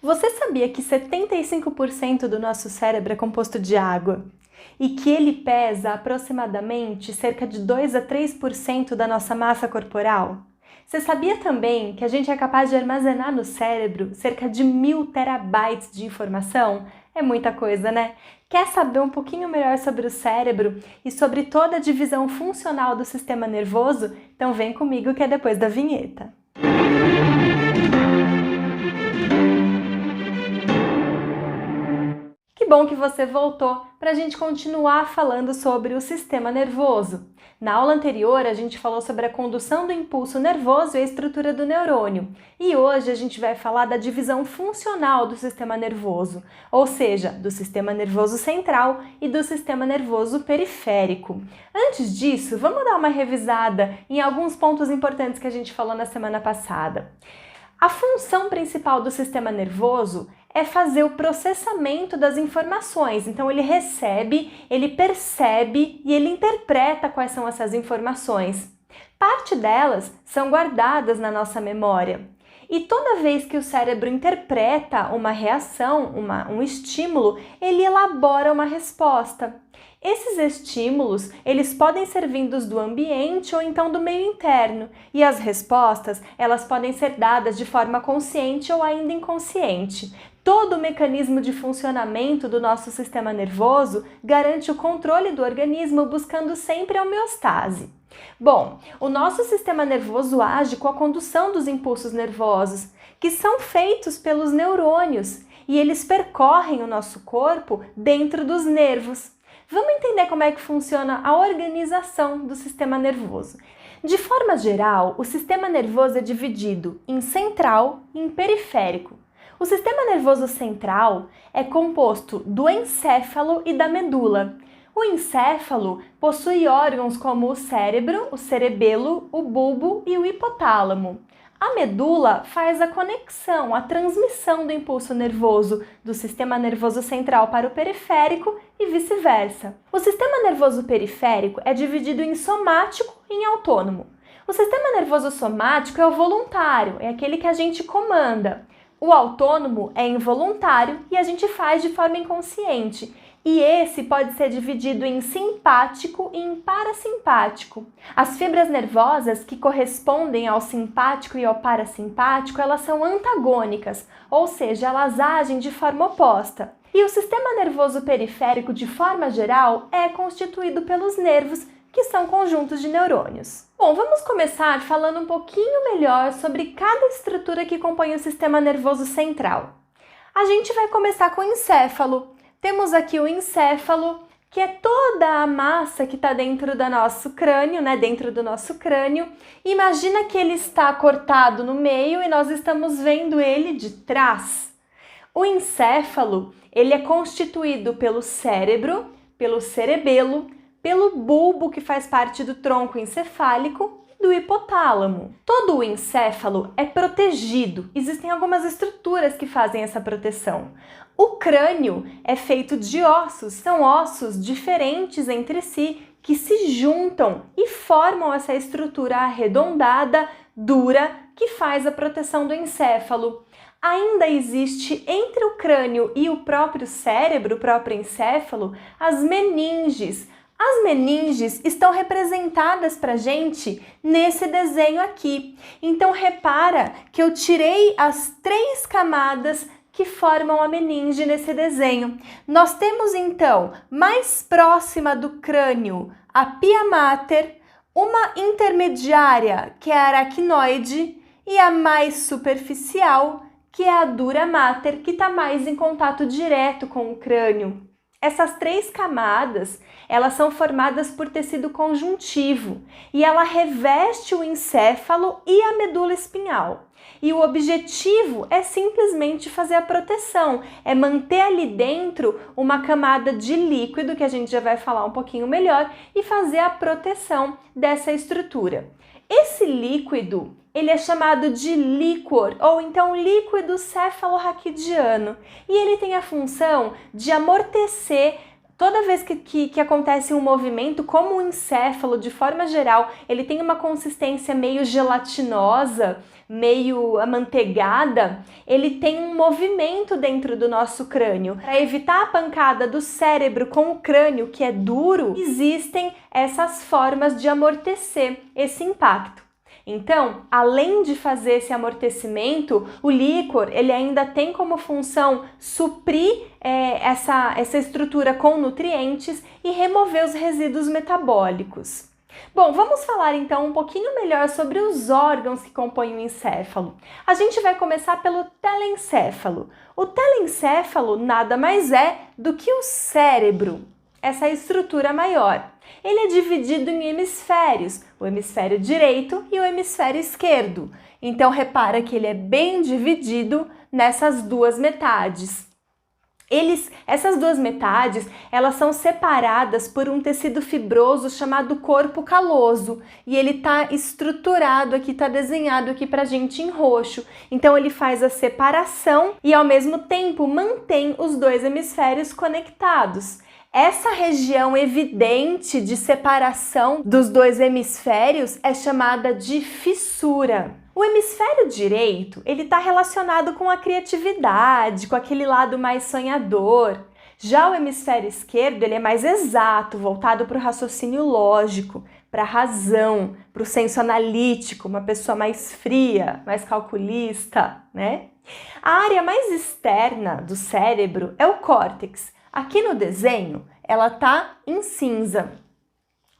Você sabia que 75% do nosso cérebro é composto de água? E que ele pesa aproximadamente cerca de 2 a 3% da nossa massa corporal? Você sabia também que a gente é capaz de armazenar no cérebro cerca de 1000 terabytes de informação? É muita coisa, né? Quer saber um pouquinho melhor sobre o cérebro e sobre toda a divisão funcional do sistema nervoso? Então vem comigo que é depois da vinheta. Que bom que você voltou para a gente continuar falando sobre o sistema nervoso. Na aula anterior, a gente falou sobre a condução do impulso nervoso e a estrutura do neurônio. E hoje a gente vai falar da divisão funcional do sistema nervoso, ou seja, do sistema nervoso central e do sistema nervoso periférico. Antes disso, vamos dar uma revisada em alguns pontos importantes que a gente falou na semana passada. A função principal do sistema nervoso é fazer o processamento das informações. Então ele recebe, ele percebe e ele interpreta quais são essas informações. Parte delas são guardadas na nossa memória. E toda vez que o cérebro interpreta uma reação, um estímulo, ele elabora uma resposta. Esses estímulos, eles podem ser vindos do ambiente ou então do meio interno, e as respostas, elas podem ser dadas de forma consciente ou ainda inconsciente. Todo o mecanismo de funcionamento do nosso sistema nervoso garante o controle do organismo buscando sempre a homeostase. Bom, o nosso sistema nervoso age com a condução dos impulsos nervosos, que são feitos pelos neurônios, e eles percorrem o nosso corpo dentro dos nervos. Vamos entender como é que funciona a organização do sistema nervoso. De forma geral, o sistema nervoso é dividido em central e em periférico. O sistema nervoso central é composto do encéfalo e da medula. O encéfalo possui órgãos como o cérebro, o cerebelo, o bulbo e o hipotálamo. A medula faz a conexão, a transmissão do impulso nervoso do sistema nervoso central para o periférico e vice-versa. O sistema nervoso periférico é dividido em somático e em autônomo. O sistema nervoso somático é o voluntário, é aquele que a gente comanda. O autônomo é involuntário e a gente faz de forma inconsciente. E esse pode ser dividido em simpático e em parasimpático. As fibras nervosas que correspondem ao simpático e ao parasimpático, elas são antagônicas, ou seja, elas agem de forma oposta. E o sistema nervoso periférico, de forma geral, é constituído pelos nervos, que são conjuntos de neurônios. Bom, vamos começar falando um pouquinho melhor sobre cada estrutura que compõe o sistema nervoso central. A gente vai começar com o encéfalo. Temos aqui o encéfalo, que é toda a massa que está dentro do nosso crânio, né? Dentro do nosso crânio. Imagina que ele está cortado no meio e nós estamos vendo ele de trás. O encéfalo, ele é constituído pelo cérebro, pelo cerebelo, pelo bulbo, que faz parte do tronco encefálico, e do hipotálamo. Todo o encéfalo é protegido. Existem algumas estruturas que fazem essa proteção. O crânio é feito de ossos, são ossos diferentes entre si que se juntam e formam essa estrutura arredondada, dura, que faz a proteção do encéfalo. Ainda existe entre o crânio e o próprio cérebro, o próprio encéfalo, as meninges. As meninges estão representadas pra gente nesse desenho aqui. Então repara que eu tirei as 3 camadas que formam a meninge nesse desenho. Nós temos então, mais próxima do crânio, a pia mater, uma intermediária, que é a aracnoide, e a mais superficial, que é a dura mater, que está mais em contato direto com o crânio. Essas 3 camadas, elas são formadas por tecido conjuntivo e ela reveste o encéfalo e a medula espinhal. E o objetivo é simplesmente fazer a proteção, é manter ali dentro uma camada de líquido, que a gente já vai falar um pouquinho melhor, e fazer a proteção dessa estrutura. Esse líquido, ele é chamado de líquor, ou então líquido cefalorraquidiano, e ele tem a função de amortecer toda vez que acontece um movimento, como o encéfalo, de forma geral, ele tem uma consistência meio gelatinosa, meio amanteigada, ele tem um movimento dentro do nosso crânio. Para evitar a pancada do cérebro com o crânio, que é duro, existem essas formas de amortecer esse impacto. Então, além de fazer esse amortecimento, o líquor ele ainda tem como função suprir essa estrutura com nutrientes e remover os resíduos metabólicos. Bom, vamos falar então um pouquinho melhor sobre os órgãos que compõem o encéfalo. A gente vai começar pelo telencéfalo. O telencéfalo nada mais é do que o cérebro, essa estrutura maior. Ele é dividido em hemisférios, o hemisfério direito e o hemisfério esquerdo. Então, repara que ele é bem dividido nessas duas metades. Essas duas metades, elas são separadas por um tecido fibroso chamado corpo caloso. E ele está estruturado aqui, está desenhado aqui pra gente em roxo. Então, ele faz a separação e, ao mesmo tempo, mantém os dois hemisférios conectados. Essa região evidente de separação dos dois hemisférios é chamada de fissura. O hemisfério direito, ele está relacionado com a criatividade, com aquele lado mais sonhador. Já o hemisfério esquerdo, ele é mais exato, voltado para o raciocínio lógico, para a razão, para o senso analítico, uma pessoa mais fria, mais calculista, né? A área mais externa do cérebro é o córtex. Aqui no desenho, ela tá em cinza.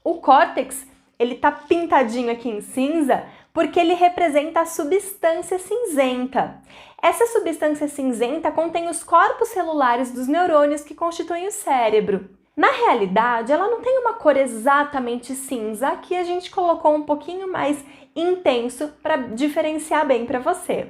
O córtex, ele tá pintadinho aqui em cinza porque ele representa a substância cinzenta. Essa substância cinzenta contém os corpos celulares dos neurônios que constituem o cérebro. Na realidade, ela não tem uma cor exatamente cinza, aqui a gente colocou um pouquinho mais intenso para diferenciar bem para você.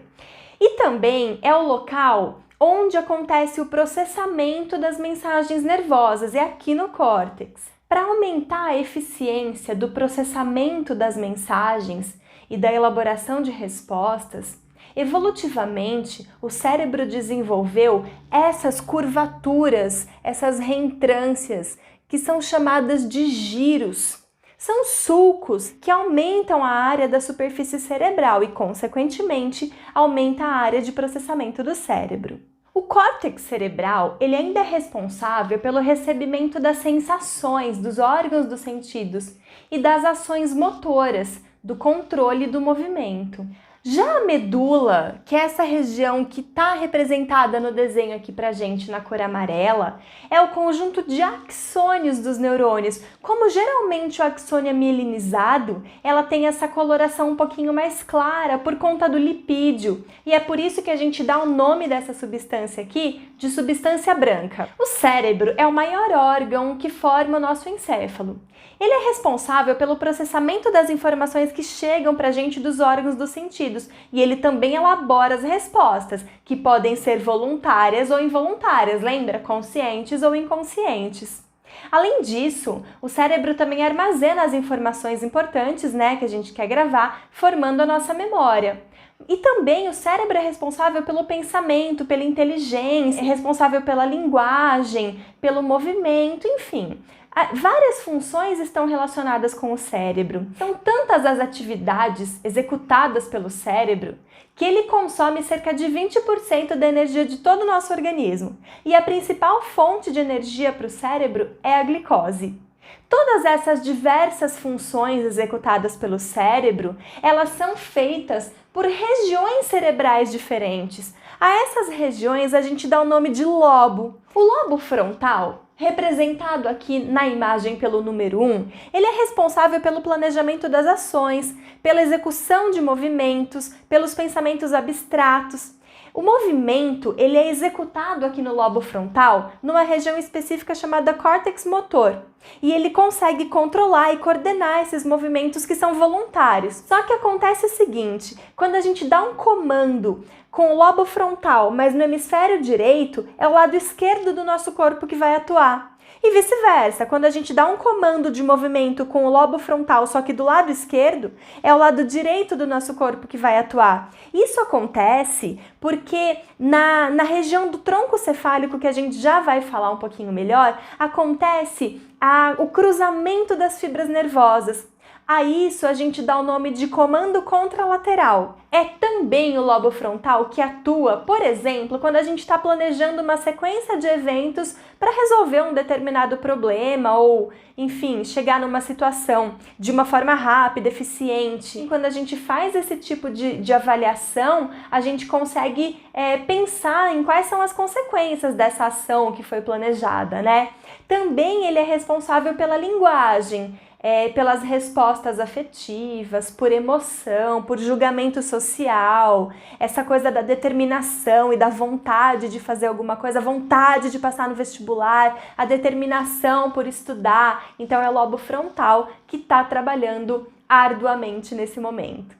E também é o local onde acontece o processamento das mensagens nervosas, é aqui no córtex. Para aumentar a eficiência do processamento das mensagens e da elaboração de respostas, evolutivamente o cérebro desenvolveu essas curvaturas, essas reentrâncias, que são chamadas de giros. São sulcos que aumentam a área da superfície cerebral e, consequentemente, aumenta a área de processamento do cérebro. O córtex cerebral, ele ainda é responsável pelo recebimento das sensações, dos órgãos dos sentidos e das ações motoras, do controle do movimento. Já a medula, que é essa região que está representada no desenho aqui pra gente na cor amarela, é o conjunto de axônios dos neurônios. Como geralmente o axônio é mielinizado, ela tem essa coloração um pouquinho mais clara por conta do lipídio. E é por isso que a gente dá o nome dessa substância aqui de substância branca. O cérebro é o maior órgão que forma o nosso encéfalo. Ele é responsável pelo processamento das informações que chegam pra gente dos órgãos dos sentidos e ele também elabora as respostas, que podem ser voluntárias ou involuntárias, lembra? Conscientes ou inconscientes. Além disso, o cérebro também armazena as informações importantes, né, que a gente quer gravar, formando a nossa memória. E também o cérebro é responsável pelo pensamento, pela inteligência, é responsável pela linguagem, pelo movimento, enfim. Várias funções estão relacionadas com o cérebro. São tantas as atividades executadas pelo cérebro que ele consome cerca de 20% da energia de todo o nosso organismo. E a principal fonte de energia para o cérebro é a glicose. Todas essas diversas funções executadas pelo cérebro, elas são feitas por regiões cerebrais diferentes. A essas regiões a gente dá o nome de lobo. O lobo frontal, representado aqui na imagem pelo número 1, ele é responsável pelo planejamento das ações, pela execução de movimentos, pelos pensamentos abstratos. O movimento ele é executado aqui no lobo frontal, numa região específica chamada córtex motor. E ele consegue controlar e coordenar esses movimentos que são voluntários. Só que acontece o seguinte, quando a gente dá um comando com o lobo frontal, mas no hemisfério direito, é o lado esquerdo do nosso corpo que vai atuar. E vice-versa, quando a gente dá um comando de movimento com o lobo frontal, só que do lado esquerdo, é o lado direito do nosso corpo que vai atuar. Isso acontece porque na região do tronco cefálico, que a gente já vai falar um pouquinho melhor, acontece o cruzamento das fibras nervosas. A isso a gente dá o nome de comando contralateral. É também o lobo frontal que atua, por exemplo, quando a gente está planejando uma sequência de eventos para resolver um determinado problema ou, enfim, chegar numa situação de uma forma rápida, eficiente. E quando a gente faz esse tipo de avaliação, a gente consegue pensar em quais são as consequências dessa ação que foi planejada, né? Também ele é responsável pela linguagem, pelas respostas afetivas, por emoção, por julgamento social, essa coisa da determinação e da vontade de fazer alguma coisa, a vontade de passar no vestibular, a determinação por estudar. Então é o lobo frontal que está trabalhando arduamente nesse momento.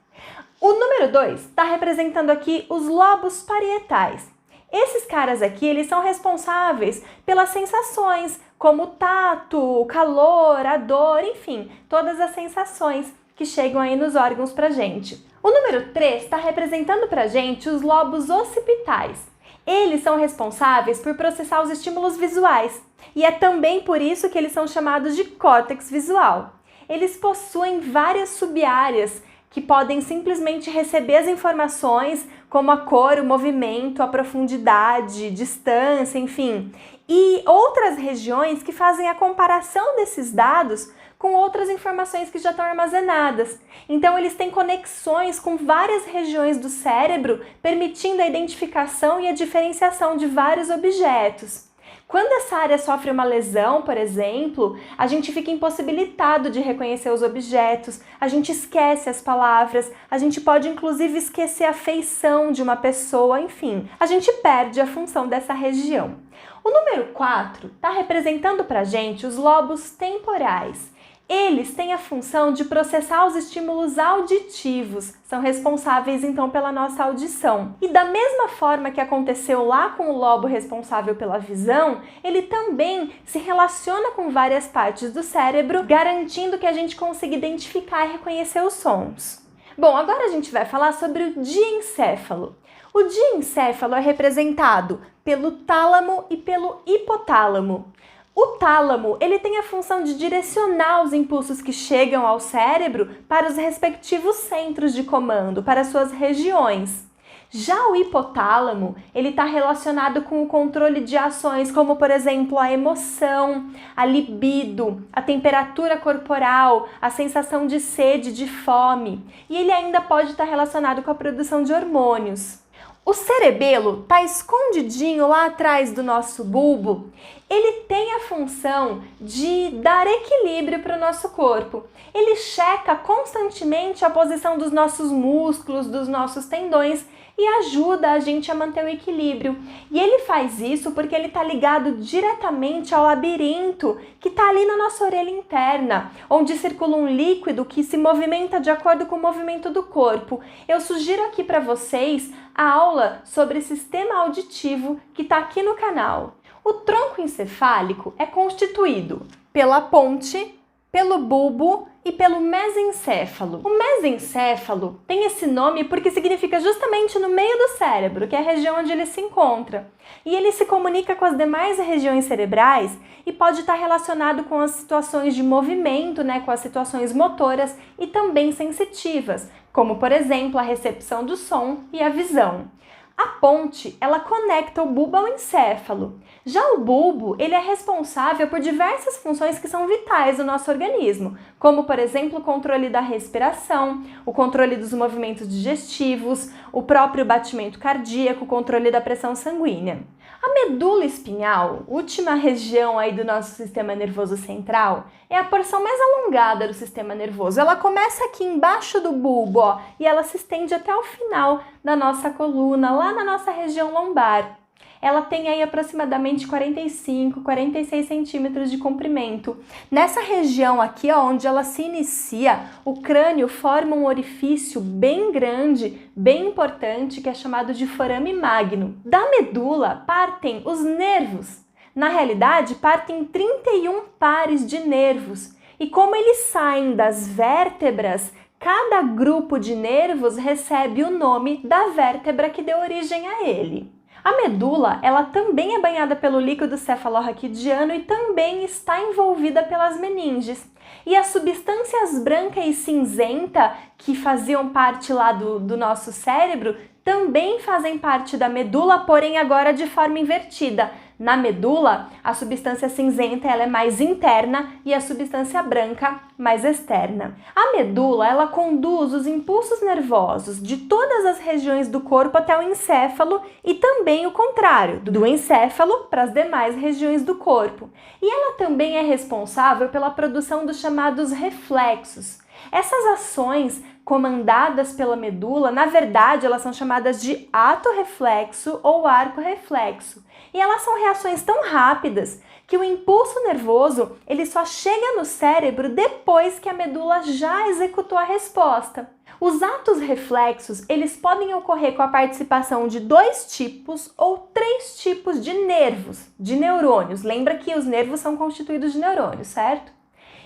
O número 2 está representando aqui os lobos parietais. Esses caras aqui, eles são responsáveis pelas sensações, como o tato, o calor, a dor, enfim, todas as sensações que chegam aí nos órgãos pra gente. O número 3 está representando pra gente os lobos occipitais. Eles são responsáveis por processar os estímulos visuais e é também por isso que eles são chamados de córtex visual. Eles possuem várias sub-áreas que podem simplesmente receber as informações como a cor, o movimento, a profundidade, distância, enfim, e outras regiões que fazem a comparação desses dados com outras informações que já estão armazenadas. Então, eles têm conexões com várias regiões do cérebro, permitindo a identificação e a diferenciação de vários objetos. Quando essa área sofre uma lesão, por exemplo, a gente fica impossibilitado de reconhecer os objetos, a gente esquece as palavras, a gente pode inclusive esquecer a feição de uma pessoa, enfim, a gente perde a função dessa região. O número 4 está representando para a gente os lobos temporais. Eles têm a função de processar os estímulos auditivos, são responsáveis então pela nossa audição. E da mesma forma que aconteceu lá com o lobo responsável pela visão, ele também se relaciona com várias partes do cérebro, garantindo que a gente consiga identificar e reconhecer os sons. Bom, agora a gente vai falar sobre o diencéfalo. O diencéfalo é representado pelo tálamo e pelo hipotálamo. O tálamo, ele tem a função de direcionar os impulsos que chegam ao cérebro para os respectivos centros de comando, para suas regiões. Já o hipotálamo, ele está relacionado com o controle de ações como, por exemplo, a emoção, a libido, a temperatura corporal, a sensação de sede, de fome. E ele ainda pode estar relacionado com a produção de hormônios. O cerebelo está escondidinho lá atrás do nosso bulbo. Ele tem a função de dar equilíbrio para o nosso corpo. Ele checa constantemente a posição dos nossos músculos, dos nossos tendões e ajuda a gente a manter o equilíbrio. E ele faz isso porque ele está ligado diretamente ao labirinto que está ali na nossa orelha interna, onde circula um líquido que se movimenta de acordo com o movimento do corpo. Eu sugiro aqui para vocês a aula sobre sistema auditivo que está aqui no canal. O tronco encefálico é constituído pela ponte, pelo bulbo e pelo mesencéfalo. O mesencéfalo tem esse nome porque significa justamente no meio do cérebro, que é a região onde ele se encontra. E ele se comunica com as demais regiões cerebrais e pode estar relacionado com as situações de movimento, com as situações motoras e também sensitivas, como por exemplo a recepção do som e a visão. A ponte, ela conecta o bulbo ao encéfalo. Já o bulbo, ele é responsável por diversas funções que são vitais no nosso organismo, como, por exemplo, o controle da respiração, o controle dos movimentos digestivos, o próprio batimento cardíaco, o controle da pressão sanguínea. A medula espinhal, última região aí do nosso sistema nervoso central, é a porção mais alongada do sistema nervoso. Ela começa aqui embaixo do bulbo, e ela se estende até o final da nossa coluna, lá na nossa região lombar. Ela tem aí aproximadamente 45, 46 centímetros de comprimento. Nessa região aqui, onde ela se inicia, o crânio forma um orifício bem grande, bem importante, que é chamado de forame magno. Da medula partem os nervos. Na realidade, partem 31 pares de nervos. E como eles saem das vértebras, cada grupo de nervos recebe o nome da vértebra que deu origem a ele. A medula, ela também é banhada pelo líquido cefalorraquidiano e também está envolvida pelas meninges. E as substâncias branca e cinzenta, que faziam parte lá do nosso cérebro, também fazem parte da medula, porém agora de forma invertida. Na medula, a substância cinzenta ela é mais interna e a substância branca mais externa. A medula ela conduz os impulsos nervosos de todas as regiões do corpo até o encéfalo e também o contrário, do encéfalo para as demais regiões do corpo. E ela também é responsável pela produção dos chamados reflexos. Essas ações comandadas pela medula, na verdade, elas são chamadas de ato reflexo ou arco reflexo. E elas são reações tão rápidas que o impulso nervoso ele só chega no cérebro depois que a medula já executou a resposta. Os atos reflexos, eles podem ocorrer com a participação de 2 tipos ou 3 tipos de nervos, de neurônios. Lembra que os nervos são constituídos de neurônios, certo?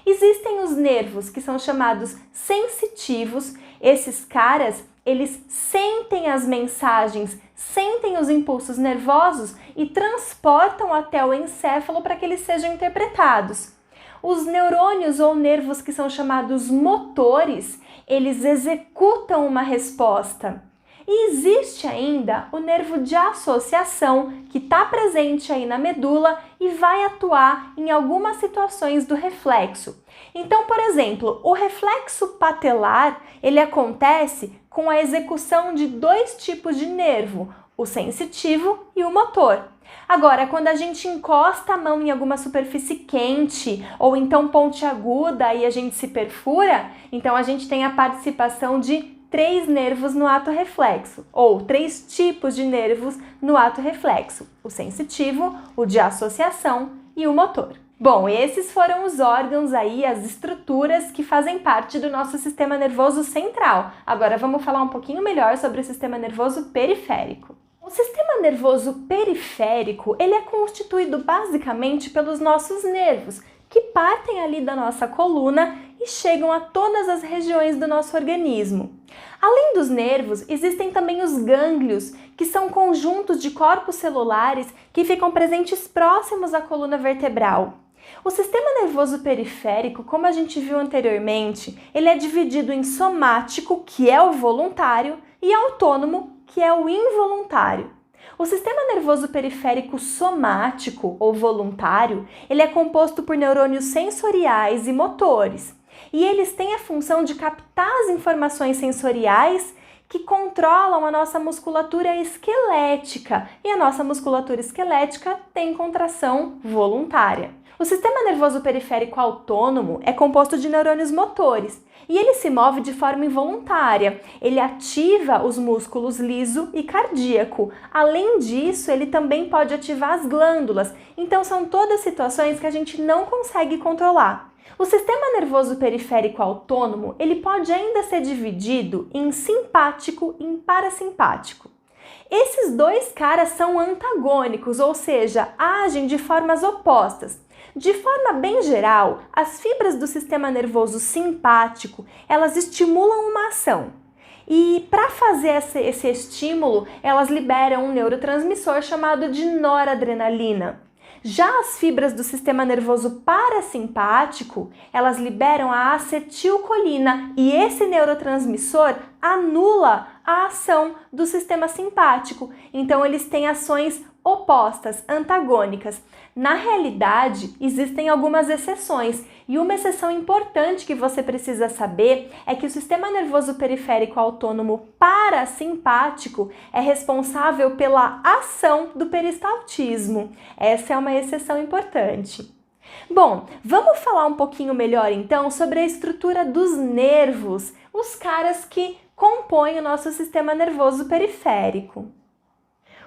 Existem os nervos que são chamados sensitivos. Esses caras, eles sentem as mensagens, sentem os impulsos nervosos e transportam até o encéfalo para que eles sejam interpretados. Os neurônios ou nervos que são chamados motores, eles executam uma resposta. E existe ainda o nervo de associação, que está presente aí na medula e vai atuar em algumas situações do reflexo. Então, por exemplo, o reflexo patelar, ele acontece com a execução de 2 tipos de nervo, o sensitivo e o motor. Agora, quando a gente encosta a mão em alguma superfície quente ou então pontiaguda e a gente se perfura, então a gente tem a participação de 3 nervos no ato reflexo, ou 3 tipos de nervos no ato reflexo, o sensitivo, o de associação e o motor. Bom, esses foram os órgãos aí, as estruturas que fazem parte do nosso sistema nervoso central. Agora vamos falar um pouquinho melhor sobre o sistema nervoso periférico. O sistema nervoso periférico, ele é constituído basicamente pelos nossos nervos, que partem ali da nossa coluna e chegam a todas as regiões do nosso organismo. Além dos nervos, existem também os gânglios, que são conjuntos de corpos celulares que ficam presentes próximos à coluna vertebral. O sistema nervoso periférico, como a gente viu anteriormente, ele é dividido em somático, que é o voluntário, e autônomo, que é o involuntário. O sistema nervoso periférico somático ou voluntário, ele é composto por neurônios sensoriais e motores. E eles têm a função de captar as informações sensoriais que controlam a nossa musculatura esquelética. E a nossa musculatura esquelética tem contração voluntária. O sistema nervoso periférico autônomo é composto de neurônios motores e ele se move de forma involuntária. Ele ativa os músculos liso e cardíaco. Além disso, ele também pode ativar as glândulas. Então, são todas situações que a gente não consegue controlar. O sistema nervoso periférico autônomo, ele pode ainda ser dividido em simpático e em parasimpático. Esses 2 caras são antagônicos, ou seja, agem de formas opostas. De forma bem geral, as fibras do sistema nervoso simpático, elas estimulam uma ação. E para fazer esse estímulo, elas liberam um neurotransmissor chamado de noradrenalina. Já as fibras do sistema nervoso parasimpático, elas liberam a acetilcolina e esse neurotransmissor anula a ação do sistema simpático. Então, eles têm ações opostas, antagônicas. Na realidade, existem algumas exceções e uma exceção importante que você precisa saber é que o sistema nervoso periférico autônomo parasimpático é responsável pela ação do peristaltismo. Essa é uma exceção importante. Bom, vamos falar um pouquinho melhor então sobre a estrutura dos nervos, os caras que compõem o nosso sistema nervoso periférico.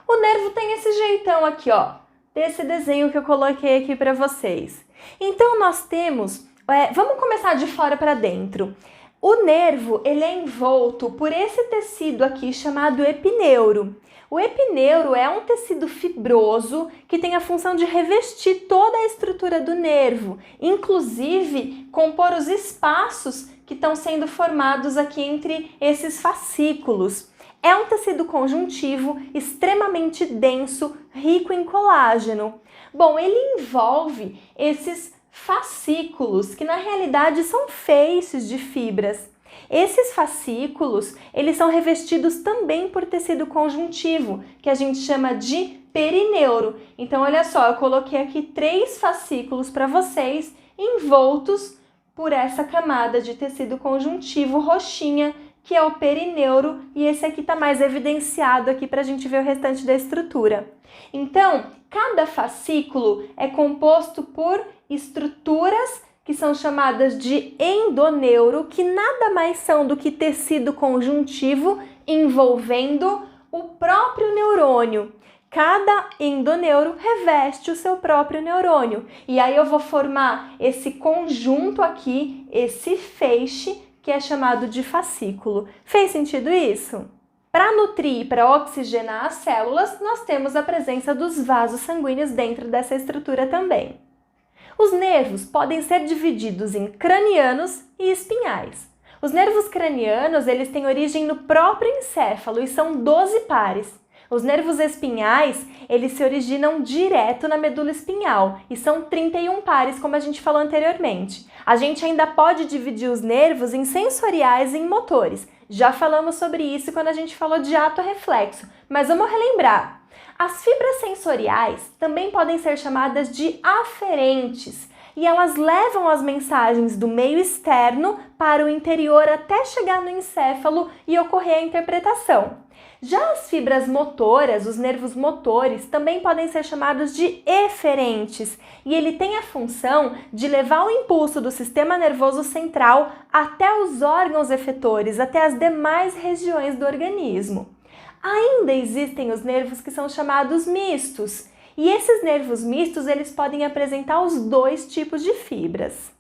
O nervo tem esse jeitão aqui, ó, desse desenho que eu coloquei aqui para vocês. Então, nós temos, vamos começar de fora para dentro. O nervo, ele é envolto por esse tecido aqui chamado epineuro. O epineuro é um tecido fibroso que tem a função de revestir toda a estrutura do nervo, inclusive compor os espaços que estão sendo formados aqui entre esses fascículos. É um tecido conjuntivo extremamente denso, rico em colágeno. Bom, ele envolve esses fascículos, que na realidade são feixes de fibras. Esses fascículos, eles são revestidos também por tecido conjuntivo, que a gente chama de perineuro. Então, olha só, eu coloquei aqui 3 fascículos para vocês, envoltos por essa camada de tecido conjuntivo roxinha, que é o perineuro, e esse aqui está mais evidenciado aqui para a gente ver o restante da estrutura. Então, cada fascículo é composto por estruturas que são chamadas de endoneuro, que nada mais são do que tecido conjuntivo envolvendo o próprio neurônio. Cada endoneuro reveste o seu próprio neurônio. E aí eu vou formar esse conjunto aqui, esse feixe, que é chamado de fascículo. Fez sentido isso? Para nutrir e para oxigenar as células, nós temos a presença dos vasos sanguíneos dentro dessa estrutura também. Os nervos podem ser divididos em cranianos e espinhais. Os nervos cranianos, eles têm origem no próprio encéfalo e são 12 pares. Os nervos espinhais, eles se originam direto na medula espinhal e são 31 pares, como a gente falou anteriormente. A gente ainda pode dividir os nervos em sensoriais e em motores. Já falamos sobre isso quando a gente falou de ato reflexo, mas vamos relembrar. As fibras sensoriais também podem ser chamadas de aferentes e elas levam as mensagens do meio externo para o interior até chegar no encéfalo e ocorrer a interpretação. Já as fibras motoras, os nervos motores, também podem ser chamados de eferentes e ele tem a função de levar o impulso do sistema nervoso central até os órgãos efetores, até as demais regiões do organismo. Ainda existem os nervos que são chamados mistos e esses nervos mistos eles podem apresentar os 2 tipos de fibras.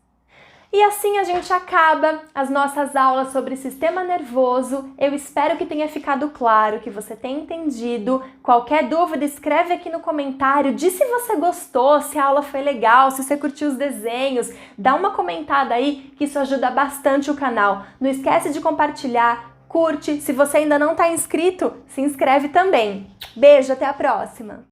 E assim a gente acaba as nossas aulas sobre sistema nervoso. Eu espero que tenha ficado claro, que você tenha entendido. Qualquer dúvida, escreve aqui no comentário. Diz se você gostou, se a aula foi legal, se você curtiu os desenhos. Dá uma comentada aí, que isso ajuda bastante o canal. Não esquece de compartilhar, curte. Se você ainda não está inscrito, se inscreve também. Beijo, até a próxima!